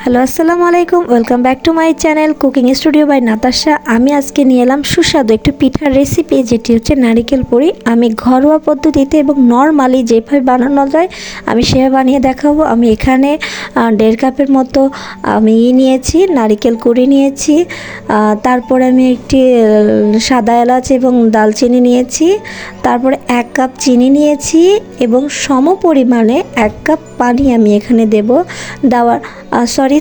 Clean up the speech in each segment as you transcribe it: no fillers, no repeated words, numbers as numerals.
Hello আসসালামু আলাইকুম, welcome back to my channel cooking studio by Natasha. আমি আজকে নিয়ে এলাম সুস্বাদু একটি পিঠার রেসিপি, যেটি হচ্ছে নারিকেল পুরি। আমি ঘরোয়া পদ্ধতিতে এবং নর্মালি যেভাবে বানানো যায় আমি সেভাবে বানিয়ে দেখাবো। আমি এখানে 1.5 কাপের মতো আমি নিয়েছি, নারিকেল কুড়ি নিয়েছি। তারপরে আমি একটি সাদা এলাচ এবং দালচিনি নিয়েছি। তারপরে 1 কাপ চিনি নিয়েছি এবং সম পরিমাণে 1 কাপ পানি আমি এখানে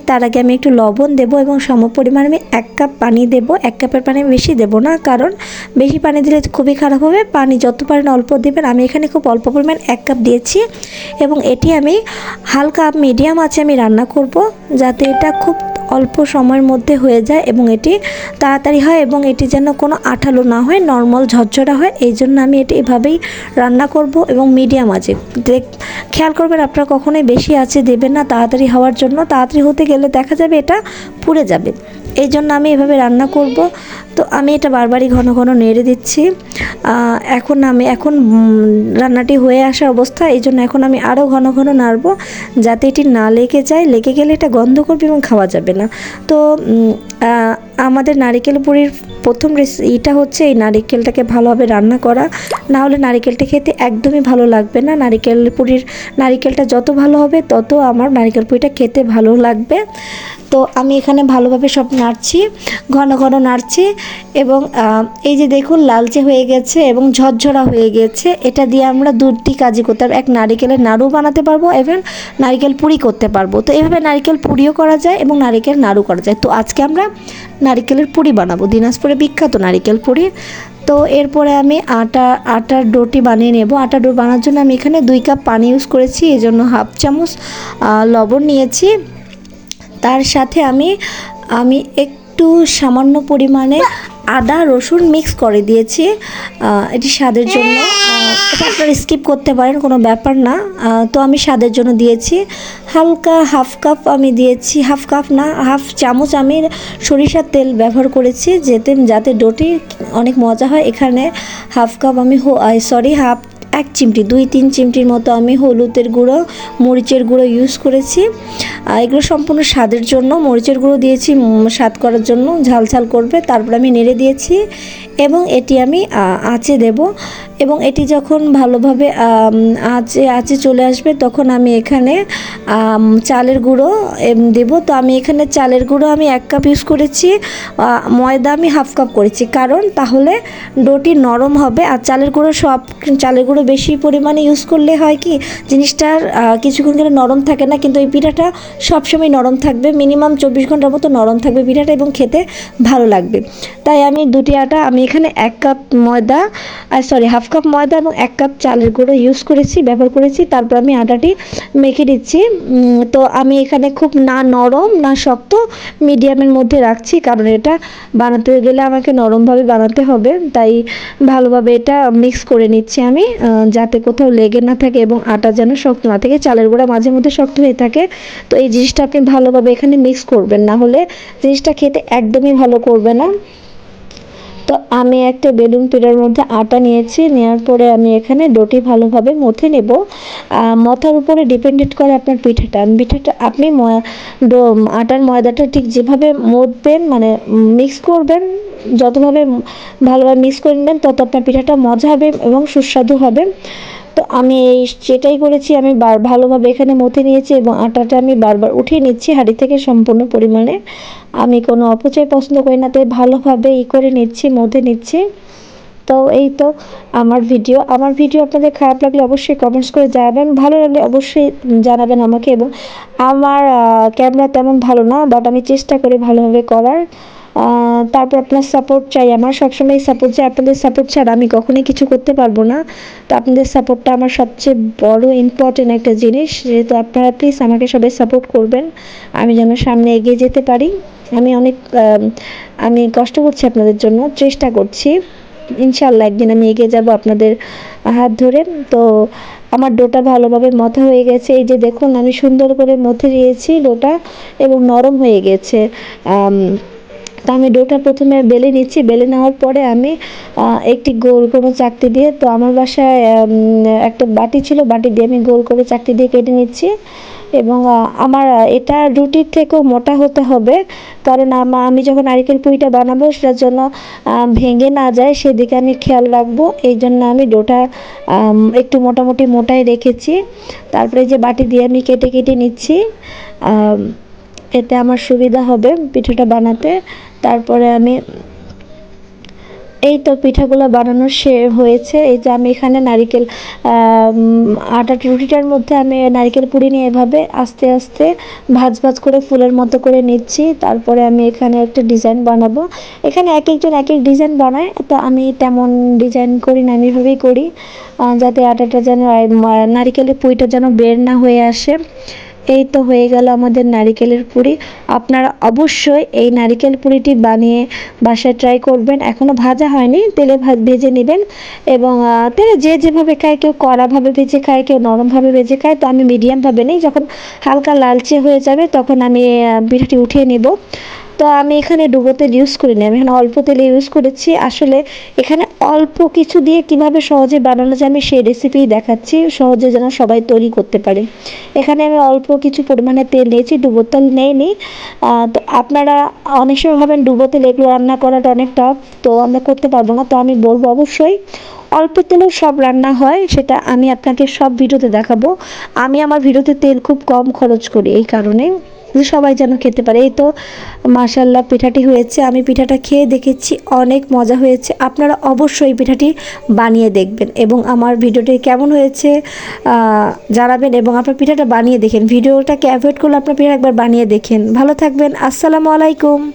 তার আগে আমি একটু লবণ দেব এবং সম পরিমাণে আমি 1 কাপ পানি দেব। 1 কাপের পানি বেশি দেব না, কারণ বেশি পানি দিলে খুবই খারাপ হবে। পানি যত পারেন অল্প দেবেন। আমি এখানে খুব অল্প পরিমাণ 1 কাপ দিয়েছি এবং এটি আমি হালকা মিডিয়াম আঁচে আমি রান্না করব, যাতে এটা খুব অল্প সময়ের মধ্যে হয়ে যায় এবং এটি তাড়াতাড়ি হয় এবং এটি যেন কোনো আঠালো না হয়, নর্মাল ঝরঝরা হয়। এই জন্য আমি এটি এভাবেই রান্না করব এবং মিডিয়াম আঁচে। খেয়াল করবেন আপনারা কখনোই বেশি আঁচে দেবেন না, তাড়াতাড়ি হওয়ার জন্য। তাড়াতাড়ি হতে গেলে দেখা যাবে এটা পুড়ে যাবে, এই জন্য আমি এভাবে রান্না করব। তো আমি এটা বারবারই ঘন ঘন নেড়ে দিচ্ছি। এখন রান্নাটি হয়ে আসা অবস্থা, এই জন্য এখন আমি আরও ঘন ঘন নাড়ব, যাতে এটি না লেগে যায়। লেগে গেলে এটা গন্ধ করবে এবং খাওয়া যাবে না। তো আমাদের নারিকেল পুরির প্রথম এটা হচ্ছে এই নারিকেলটাকে ভালোভাবে রান্না করা, না হলে নারিকেলটা খেতে একদমই ভালো লাগবে না। নারিকেলটা যত ভালো হবে তত আমার নারিকেল পুরিটা খেতে ভালো লাগবে। তো আমি এখানে ভালোভাবে সব নাড়ছি, ঘন ঘন নাড়ছি এবং এই যে দেখুন লালচে হয়ে গেছে এবং ঝরঝরা হয়ে গেছে। এটা দিয়ে আমরা দুটি কাজই করতে পারবো, এক নারিকেলের নাড়ু বানাতে পারবো এবং নারিকেল পুরি করতে পারবো। তো এইভাবে নারিকেল পুরিও করা যায় এবং নারিকেল নাড়ু করা যায়। তো আজকে আমরা নারিকেলের পুরি বানাবো, দিনাজপুরে বিখ্যাত নারিকেল পুরি। তো এরপরে আমি আটার ডোটি বানিয়ে নেব। আটার ডো বানানোর জন্য আমি এখানে 2 কাপ পানি ইউজ করেছি, এই জন্য 1/2 চামচ লবণ নিয়েছি। তার সাথে আমি একটু সামান্য পরিমাণে আদা রসুন মিক্স করে দিয়েছি, এটি স্বাদের জন্য। এটা আপনারা স্কিপ করতে পারেন, কোনো ব্যাপার না। তো আমি স্বাদের জন্য দিয়েছি হালকা 1/2 কাপ আমি দিয়েছি, 1/2 চামচ আমি সরিষার তেল ব্যবহার করেছি, যাতে ডোটি অনেক মজা হয়। এখানে 1/2 কাপ আমি 1 চিমটি 2-3 চিমটির মতো আমি হলুদের গুঁড়ো, মরিচের গুঁড়ো ইউজ করেছি। এগুলো সম্পূর্ণ স্বাদের জন্য। মরিচের গুঁড়ো দিয়েছি স্বাদ করার জন্য, ঝাল করবে। তারপর আমি নেড়ে দিয়েছি এবং এটি আমি আঁচে দেব এবং এটি যখন ভালোভাবে আঁচে চলে আসবে তখন আমি এখানে চালের গুঁড়ো দেব। তো আমি এখানে চালের গুঁড়ো আমি 1 কাপ ইউজ করেছি, ময়দা আমি 1/2 কাপ করেছি, কারণ তাহলে ডোটি নরম হবে। আর চালের গুঁড়ো বেশি পরিমাণে ইউজ করলে হয় কি, জিনিসটার কিছুক্ষণ গেলে নরম থাকে না, কিন্তু এই পিঠাটা সবসময় নরম থাকবে, মিনিমাম 24 ঘন্টার মতো নরম থাকবে পিঠাটা এবং খেতে ভালো লাগবে। তাই আমি দুটি আটা, আমি এখানে 1 কাপ ময়দা 1/2 কাপ ময়দা এবং 1 কাপ চালের গুঁড়ো ব্যবহার করেছি। তারপর আমি আটাটি মেখে দিচ্ছি। তো আমি এখানে খুব না নরম না শক্ত, মিডিয়ামের মধ্যে রাখছি, কারণ এটা বানাতে গেলে আমাকে নরমভাবে বানাতে হবে। তাই ভালোভাবে এটা মিক্স করে নিচ্ছি আমি, যাতে কোথাও লেগে না থাকে এবং আটা যেন শক্ত না থাকে, চালের গুঁড়া মাঝে মধ্যে শক্ত হয়ে থাকে। তো এই জিনিসটা আপনি ভালোভাবে এখানে মিক্স করবেন, না হলে জিনিসটা খেতে একদমই ভালো করবে না। তো আমি একটা বেলুন পিঠার মধ্যে আটা নিয়েছি, নেওয়ার পরে আমি এখানে ডোটি ভালোভাবে মথে নেব। মথার উপরে ডিপেন্ডেন্ট করে আপনার পিঠাটা আপনি আটার ময়দাটা ঠিক যেভাবে মথবেন, মানে মিক্স করবেন, যতভাবে ভালোভাবে মিক্স করে নেবেন তত আপনার পিঠাটা মজা হবে এবং সুস্বাদু হবে। তো আমি সেটাই করেছি, আমি ভালোভাবে এখানে মথে নিয়েছি এবং আটাটা আমি বারবার উঠিয়ে নিচ্ছি হাঁড়ি থেকে সম্পূর্ণ পরিমাণে। আমি কোনো অপচয় পছন্দ করি না, তাই ভালোভাবে করে নিচ্ছি, মথে নিচ্ছি। তো এই তো আমার ভিডিও আপনাদের খারাপ লাগলে অবশ্যই কমেন্টস করে জানাবেন, ভালো লাগলে অবশ্যই জানাবেন আমাকে। এবং আমার ক্যামেরা তেমন ভালো না, বাট আমি চেষ্টা করি ভালোভাবে করার। তারপর আপনার সাপোর্ট চাই, আমার সবসময় সাপোর্ট চাই। আপনাদের সাপোর্ট ছাড়া আমি কখনোই কিছু করতে পারবো না। তো আপনাদের সাপোর্টটা আমার সবচেয়ে বড় ইম্পর্টেন্ট একটা জিনিস, যেহেতু আপনারা প্লিজ আমাকে সবাই সাপোর্ট করবেন, আমি যেন সামনে এগিয়ে যেতে পারি। আমি কষ্ট করছি আপনাদের জন্য, চেষ্টা করছি। ইনশাআল্লাহ একদিন আমি এগিয়ে যাব আপনাদের হাত ধরে। তো আমার ডোটা ভালোভাবে মথা হয়ে গেছে, এই যে দেখুন আমি সুন্দর করে মথে দিয়েছি ডোটা এবং নরম হয়ে গেছে। তো আমি ডোটা প্রথমে বেলে নিচ্ছি, বেলে নেওয়ার পরে আমি একটি গোল কোনো চাকতি দিয়ে, তো আমার বাসায় একটা বাটি ছিল, বাটি দিয়ে আমি গোল করে চাকতি দিয়ে কেটে নিচ্ছি এবং আমার এটা রুটির থেকেও মোটা হতে হবে, কারণ আমি যখন নারকেল পুরিটা বানাবো সেটার জন্য ভেঙে না যায় সেদিকে আমি খেয়াল রাখবো। এই জন্য আমি ডোটা একটু মোটামুটি মোটাই রেখেছি। তারপরে যে বাটি দিয়ে আমি কেটে কেটে নিচ্ছি, এতে আমার সুবিধা হবে পিঠাটা বানাতে। তারপরে আমি এই তো পিঠাগুলো বানানো হয়েছে। এই যে আমি এখানে নারিকেল রুটিটার মধ্যে আমি নারিকেল পুরি নিয়ে এভাবে আস্তে আস্তে ভাজ ভাজ করে ফুলের মতো করে নিচ্ছি। তারপরে আমি এখানে একটা ডিজাইন বানাবো। এখানে এক একজন এক এক ডিজাইন বানায়, তো আমি তেমন ডিজাইন করি না, আমি এভাবেই করি যাতে আটাটা যেন নারিকেলের পুরিটা যেন বের না হয়ে আসে। এই তো হয়ে গেল আমাদের নারিকেলের পুরি। আপনারা অবশ্যই এই নারিকেল পুরিটি বানিয়ে বাসায় ট্রাই করবেন। এখনও ভাজা হয়নি, তেলে ভেজে নেবেন। এবং তেলে যে যেভাবে খায়, কেউ কড়াভাবে ভেজে খায়, কেউ নরমভাবে ভেজে খায়, তো আমি মিডিয়ামভাবে নিই। যখন হালকা লালচে হয়ে যাবে তখন আমি পিঠাটি উঠিয়ে নেব। তো আমি এখানে ডুবো তেল ইউজ করিনি, আমি এখানে অল্প তেলে ইউজ করেছি। আসলে এখানে অল্প কিছু দিয়ে কিভাবে সহজে বানানো যায় আমি সেই রেসিপিই দেখাচ্ছি, সহজে যেন সবাই তৈরি করতে পারে। এখানে আমি অল্প কিছু পরিমাণে তেল নিয়েছি, ডুবো তেল নেইনি। তো আপনারা অনেক সময় ভাবেন ডুবো তেল এগুলো রান্না করাটা অনেক টাফ, তো আমরা করতে পারবো না। তো আমি বলবো অবশ্যই অল্প তেলেও সব রান্না হয়, সেটা আমি আপনাকে সব ভিডিওতে দেখাবো। আমি আমার ভিডিওতে তেল খুব কম খরচ করি এই কারণে সবাই যেন খেতে পারে। এই তো মাশাআল্লাহ পিঠাটি হয়েছে, আমি পিঠাটা খেয়ে দেখেছি, অনেক মজা হয়েছে। আপনারা অবশ্যই পিঠাটি বানিয়ে দেখবেন এবং আমার ভিডিওটি কেমন হয়েছে জানাবেন, এবং আপনার পিঠাটা বানিয়ে দেখেন। ভিডিওটাকে অ্যাভয়েড করলে আপনার পিঠা একবার বানিয়ে দেখেন। ভালো থাকবেন, আসসালামু আলাইকুম।